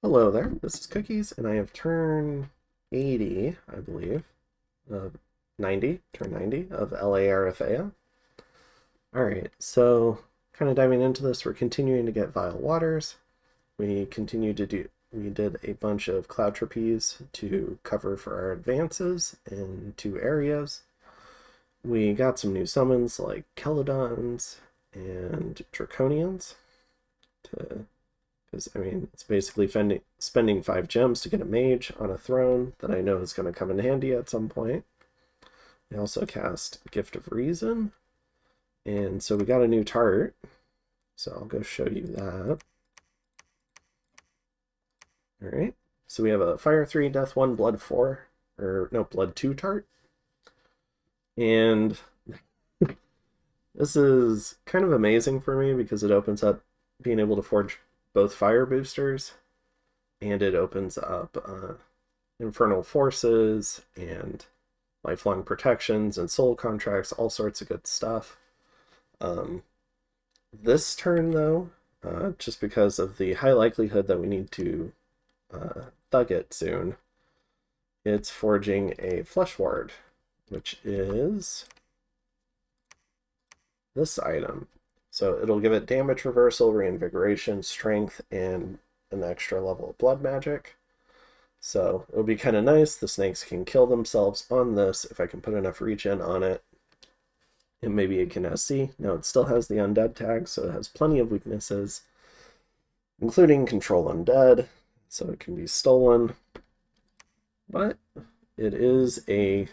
Hello there, this is Cookies, and I have turned 80, I believe, of 90, turned 90 of LA Erytheia. Alright, so kind of diving into this, we're continuing to get Vile Waters. We did a bunch of Cloud Trapeze to cover for our advances in two areas. We got some new summons like Keladons and Draconians to because, I mean, it's basically spending 5 gems to get a mage on a throne that I know is going to come in handy at some point. We also cast Gift of Reason. And so we got a new tart. So I'll go show you that. Alright. So we have a Fire 3, Death 1, Blood 4. Or, no, Blood 2 tart. And this is kind of amazing for me because it opens up being able to forge both fire boosters, and it opens up infernal forces and lifelong protections and soul contracts, all sorts of good stuff. This turn, though, just because of the high likelihood that we need to thug it soon, it's forging a flesh ward, which is this item. So it'll give it damage reversal, reinvigoration, strength, and an extra level of blood magic. So it'll be kind of nice. The snakes can kill themselves on this if I can put enough regen on it. And maybe it can SC. Now it still has the undead tag, so it has plenty of weaknesses, including control undead, so it can be stolen. But it is a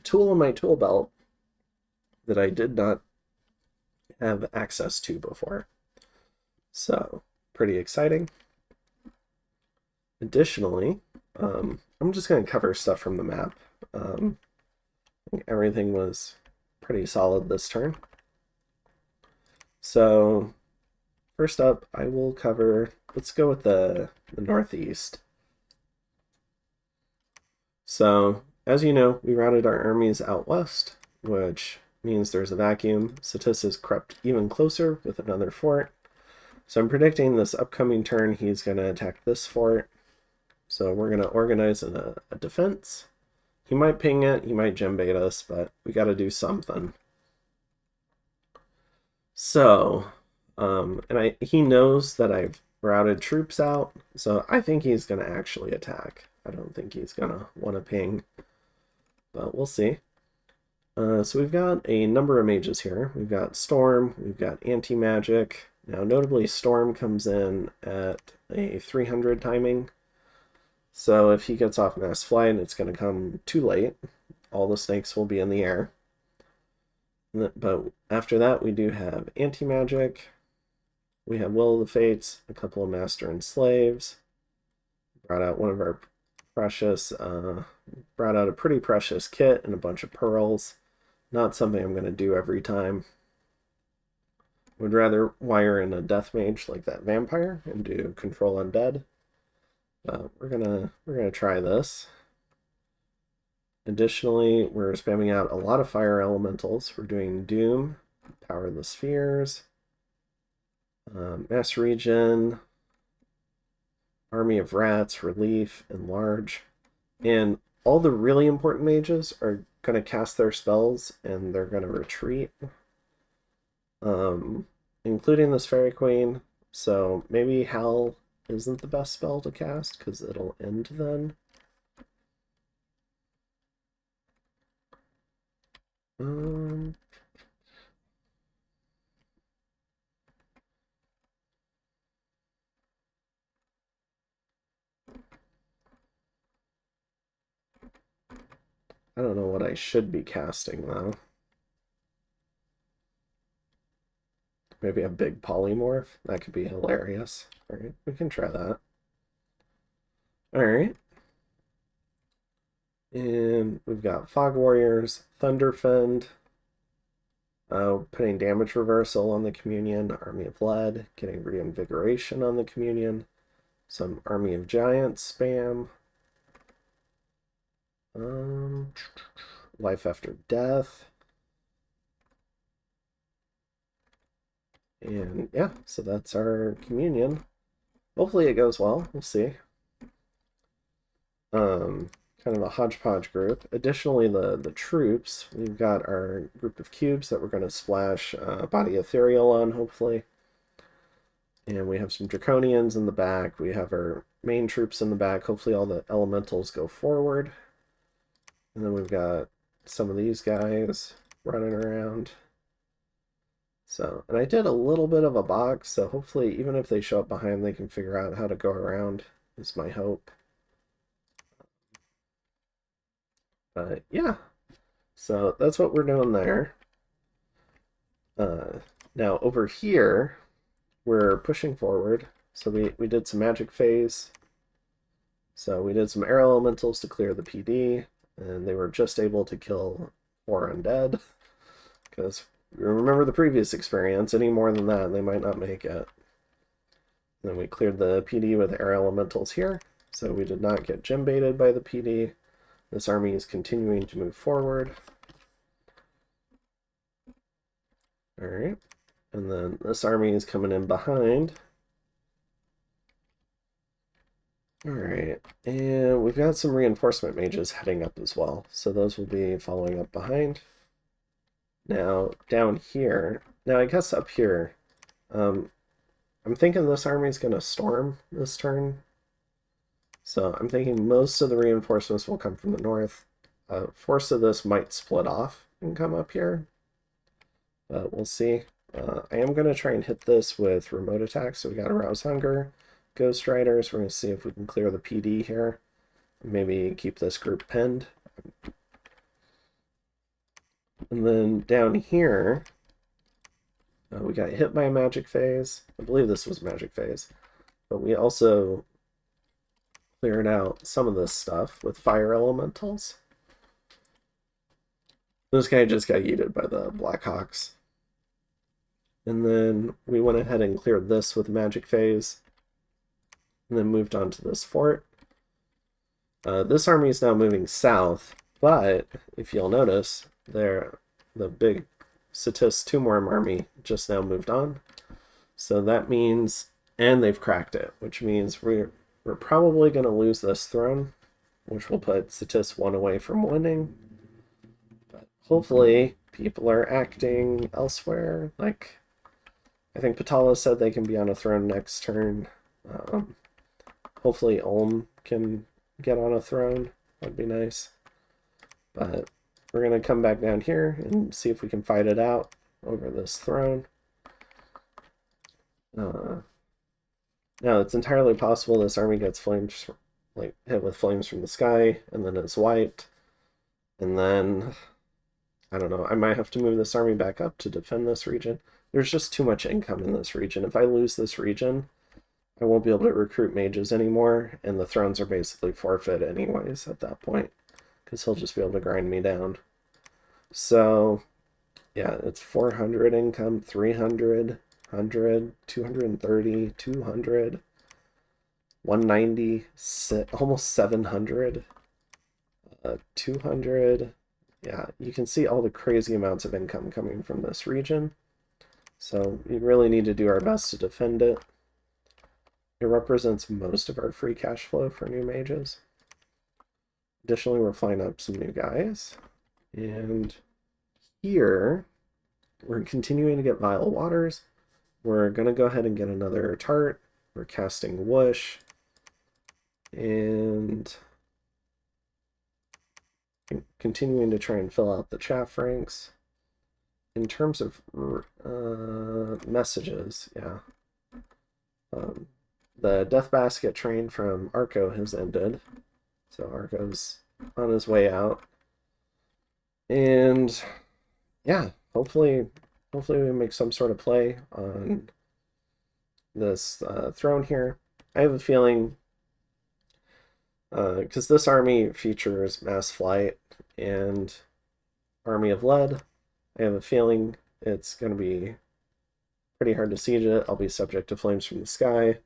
tool in my tool belt that I did not have access to before. So, pretty exciting. Additionally, I'm just going to cover stuff from the map. I think everything was pretty solid this turn. So, first up, I will cover, let's go with the northeast. So, as you know, we routed our armies out west, which means there's a vacuum. Satis has crept even closer with another fort. So I'm predicting this upcoming turn he's going to attack this fort. So we're going to organize a defense. He might ping it, he might gem bait us, but we got to do something. So, he knows that I've routed troops out, so I think he's going to actually attack. I don't think he's going to want to ping, but we'll see. So we've got a number of mages here. We've got Storm, we've got Anti-Magic. Now, notably, Storm comes in at a 300 timing. So if he gets off Mass Flight, it's going to come too late. All the snakes will be in the air. But after that, we do have Anti-Magic. We have Will of the Fates, a couple of Master and Slaves. Brought out one of our precious, brought out a pretty precious kit and a bunch of pearls. Not something I'm going to do every time. Would rather wire in a death mage like that vampire and do control undead. But we're gonna try this. Additionally, we're spamming out a lot of fire elementals. We're doing Doom, Power of the Spheres, Mass Regen, Army of Rats, Relief, Enlarge. And all the really important mages are going to cast their spells and they're going to retreat. Including this Fairy Queen. So maybe Hell isn't the best spell to cast because it'll end then. I don't know what I should be casting though. Maybe a big polymorph. That could be hilarious. Alright, we can try that. Alright. And we've got Fog Warriors, Thunderfend, putting damage reversal on the Communion, Army of Lead, getting reinvigoration on the Communion, some Army of Giants spam, Life After Death, and yeah, so that's our Communion. hopefully it goes well. We'll see. Kind of a hodgepodge group. Additionally, the troops, we've got our group of cubes that we're going to splash Body Ethereal on, hopefully. And we have some Draconians in the back. We have our main troops in the back. Hopefully all the elementals go forward. And then we've got some of these guys running around. So, and I did a little bit of a box, so hopefully even if they show up behind, they can figure out how to go around, is my hope. But yeah, so that's what we're doing there. Now over here, we're pushing forward. So we did some magic phase. So we did some air elementals to clear the PD, and they were just able to kill 4 undead. Because remember the previous experience, any more than that, they might not make it. And then we cleared the PD with air elementals here, so we did not get gem baited by the PD. This army is continuing to move forward. Alright, and then this army is coming in behind. Alright, and we've got some reinforcement mages heading up as well, so those will be following up behind. Now, down here, now I guess up here, I'm thinking this army is going to storm this turn. So I'm thinking most of the reinforcements will come from the north. Force of this might split off and come up here, but we'll see. I am going to try and hit this with remote attacks. So we got Arouse Hunger, Ghost Riders. We're going to see if we can clear the PD here. Maybe keep this group pinned. And then down here, we got hit by a magic phase. I believe this was magic phase. But we also cleared out some of this stuff with fire elementals. This guy just got yeeted by the Blackhawks. And then we went ahead and cleared this with magic phase. And then moved on to this fort. This army is now moving south, but if you'll notice, the big Satis Tumorm army just now moved on. So that means, and they've cracked it, which means we're probably going to lose this throne, which will put Satis 1 away from winning. But hopefully people are acting elsewhere. Like, I think Patala said they can be on a throne next turn. Hopefully Ulm can get on a throne. That'd be nice. But we're going to come back down here and see if we can fight it out over this throne. Now, it's entirely possible this army gets flames, like hit with flames from the sky, and then it's wiped. And then, I don't know, I might have to move this army back up to defend this region. There's just too much income in this region. If I lose this region, I won't be able to recruit mages anymore, and the thrones are basically forfeit anyways at that point, because he'll just be able to grind me down. So, yeah, it's 400 income, 300, 100, 230, 200, 190, almost 700, 200. Yeah, you can see all the crazy amounts of income coming from this region. So we really need to do our best to defend it. It represents most of our free cash flow for new mages. Additionally, we're flying up some new guys. And here, we're continuing to get Vile Waters. We're going to go ahead and get another Tart. We're casting Whoosh. And continuing to try and fill out the chaff ranks. In terms of messages, yeah. The Death Basket train from Arco has ended. So Arco's on his way out. And yeah, hopefully we make some sort of play on this throne here. I have a feeling, because this army features Mass Flight and Army of Lead, I have a feeling it's going to be pretty hard to siege it. I'll be subject to flames from the sky.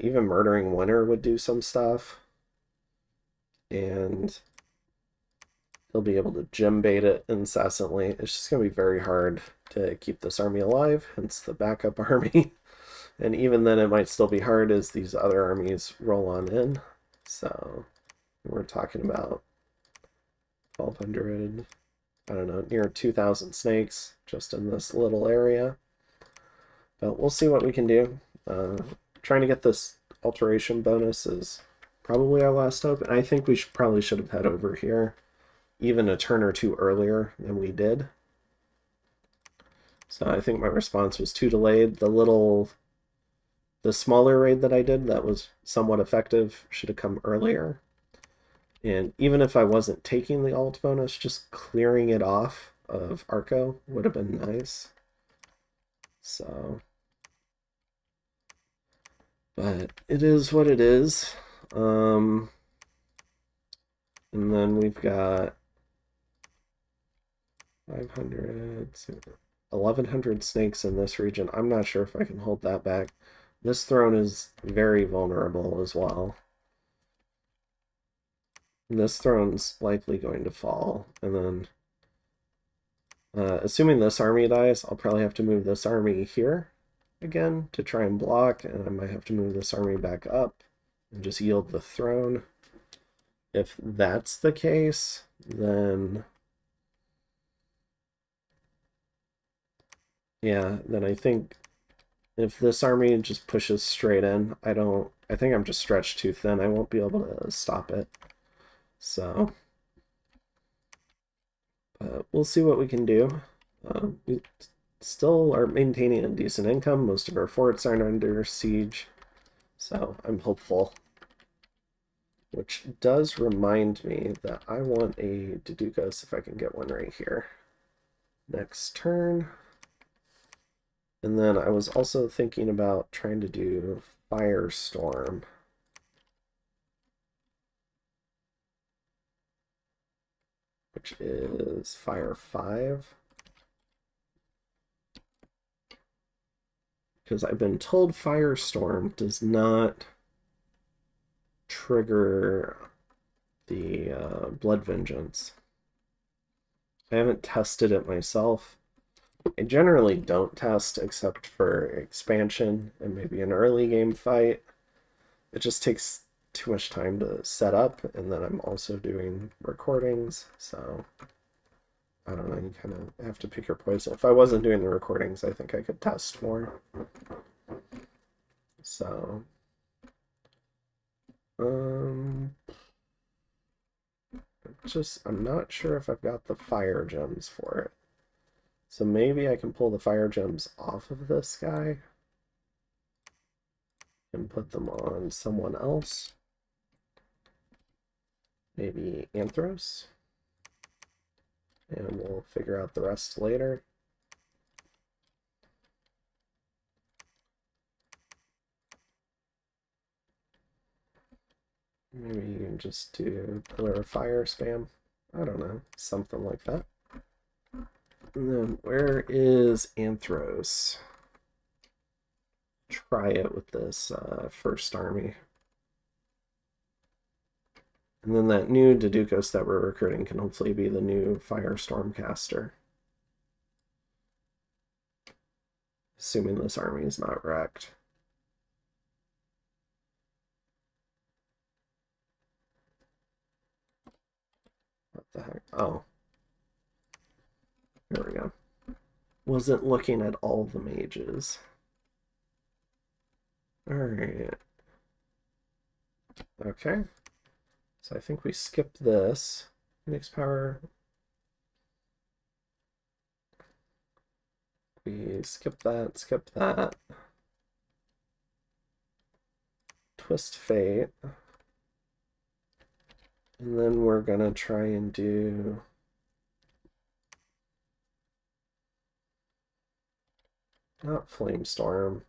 Even Murdering Winter would do some stuff. And he'll be able to gem bait it incessantly. It's just going to be very hard to keep this army alive, hence the backup army. And even then, it might still be hard as these other armies roll on in. So we're talking about 1,200, I don't know, near 2,000 snakes just in this little area. But we'll see what we can do. Trying to get this alteration bonus is probably our last hope. And I think we probably should have had over here even a turn or two earlier than we did. So I think my response was too delayed. The smaller raid that I did that was somewhat effective should have come earlier. And even if I wasn't taking the alt bonus, just clearing it off of Arco would have been nice. So, but it is what it is. And then we've got 500, 1,100 snakes in this region. I'm not sure if I can hold that back. This throne is very vulnerable as well. This throne's likely going to fall. And then, assuming this army dies, I'll probably have to move this army here again to try and block. And I might have to move this army back up and just yield the throne. If that's the case, then... yeah, then I think if this army just pushes straight in, I think I'm just stretched too thin. I won't be able to stop it. So, we'll see what we can do. We still are maintaining a decent income. Most of our forts aren't under siege, so I'm hopeful. Which does remind me that I want a Didukos if I can get one right here. Next turn. And then I was also thinking about trying to do Firestorm. Which is Fire 5. Because I've been told Firestorm does not trigger the Blood Vengeance. I haven't tested it myself. I generally don't test except for expansion and maybe an early game fight. It just takes too much time to set up, and then I'm also doing recordings, so I don't know, you kind of have to pick your poison. If I wasn't doing the recordings, I think I could test more. So, I'm not sure if I've got the fire gems for it. So maybe I can pull the fire gems off of this guy and put them on someone else. Maybe Anthros. And we'll figure out the rest later. Maybe you can just do Pillar of Fire spam. I don't know, something like that. And then where is Anthros? Try it with this first army. And then that new Didukos that we're recruiting can hopefully be the new Firestorm caster. Assuming this army is not wrecked. What the heck? Oh. There we go. Wasn't looking at all the mages. Alright. Okay. So I think we skipped this. Phoenix power. We skip that. Twist Fate. And then we're gonna try and do... not Flamestorm.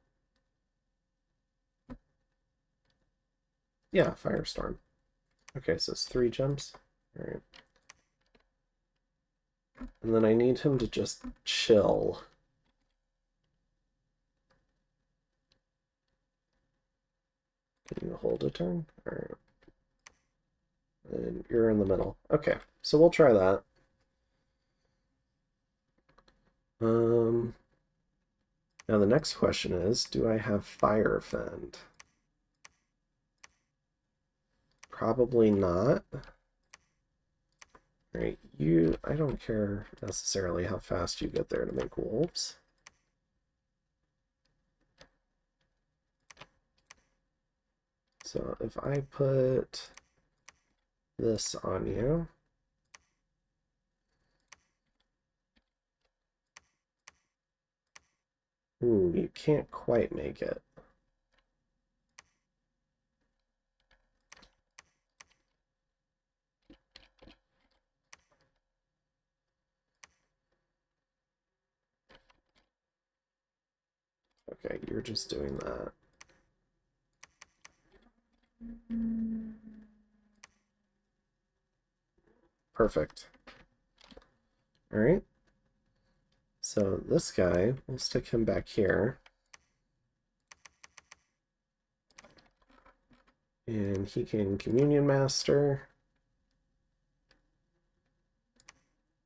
Yeah, Firestorm. Okay, so it's 3 gems. Alright. And then I need him to just chill. Can you hold a turn? Alright. And you're in the middle. Okay, so we'll try that. Now the next question is, do I have Fire Fend? Probably not. Alright, I don't care necessarily how fast you get there to make wolves. So if I put this on you, ooh, you can't quite make it. Okay, you're just doing that. Perfect. All right. So this guy, we'll stick him back here. And he can Communion Master,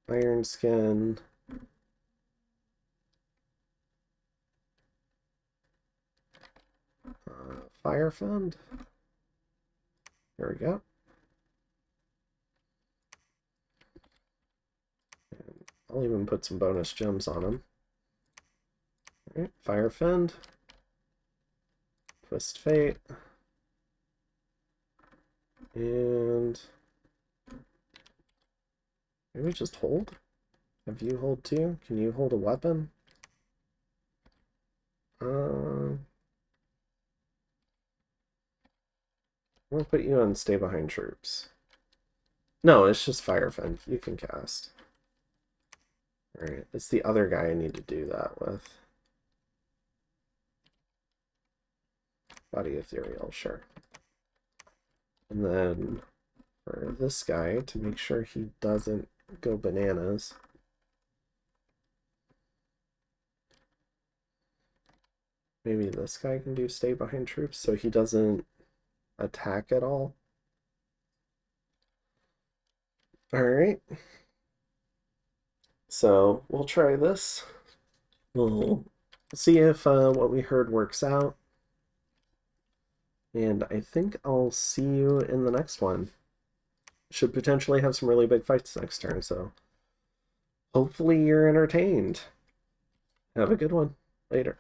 Iron Skin, Fire Fund. There we go. And I'll even put some bonus gems on him. All right, Fire Fend, Twist Fate, and maybe just hold. Have you hold too? Can you hold a weapon? I'm gonna put you on Stay Behind Troops. No, it's just Fire Fend. You can cast. Alright, it's the other guy I need to do that with. Body Ethereal, sure. And then for this guy, to make sure he doesn't go bananas, maybe this guy can do Stay Behind Troops so he doesn't attack at all. Alright. So we'll try this. We'll see if what we heard works out. And I think I'll see you in the next one. Should potentially have some really big fights next turn, so hopefully you're entertained. Have a good one. Later.